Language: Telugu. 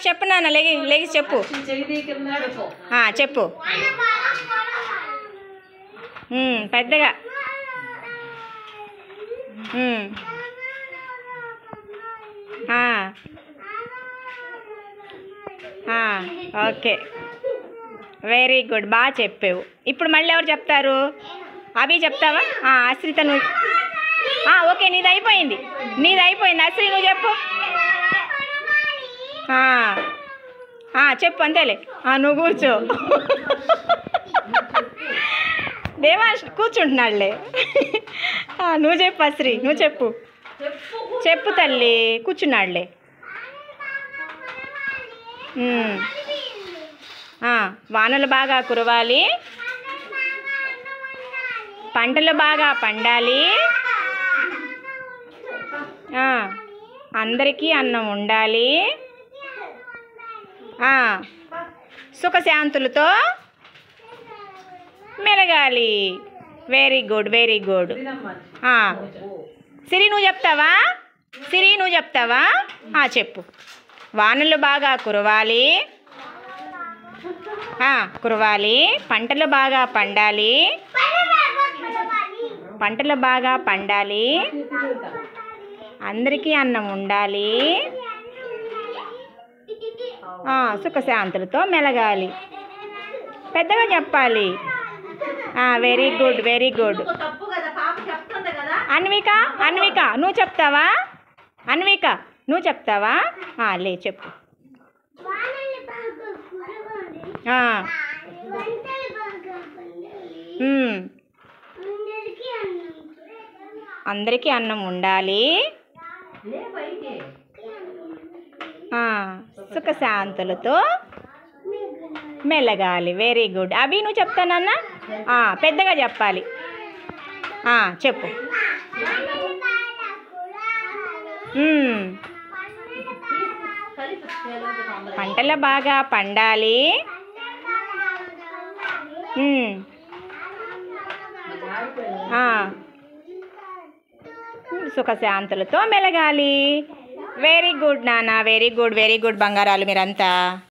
చెప్పు నాన్న, లేగి లేగి చెప్పు. చెప్పు పెద్దగా. ఓకే, వెరీ గుడ్, బాగా చెప్పావు. ఇప్పుడు మళ్ళీ ఎవరు చెప్తారు? అభి చెప్తావా? అశ్రిత నువ్వు. ఓకే, నీది అయిపోయింది. అశ్రి నువ్వు చెప్పు. చెప్పు అంతేలే. నువ్వు కూర్చో. దేవాంశ్ కూర్చుంటున్నాడులే. నువ్వు చెప్పు అశ్రి, నువ్వు చెప్పు. చెప్పు తల్లి, కూర్చున్నాడులే. వానలు బాగా కురవాలి, పంటలు బాగా పండాలి, అందరికీ అన్నం ఉండాలి, సుఖశాంతులతో మెలగాలి. Very good, very good. Siri నువ్వు చెప్తావా? చెప్పు. వానలు బాగా కురవాలి, పంటలు బాగా పండాలి, అందరికీ అన్నం ఉండాలి, సుఖశాంతులతో మెలగాలి. పెద్దగా చెప్పాలి. Very good, very good. Anvika నువ్వు చెప్తావా? లే చెప్పు. అందరికీ అన్నం ఉండాలి, సుఖశాంతులతో మెలగాలి. Very good. అభి నువ్వు చెప్తానన్నా? పెద్దగా చెప్పాలి. చెప్పు. పంటలు బాగా పండాలి, సుఖశాంతులతో మెలగాలి. వెరీ గుడ్ నాన్న, వెరీ గుడ్, వెరీ గుడ్ బంగారాలు మీరంతా.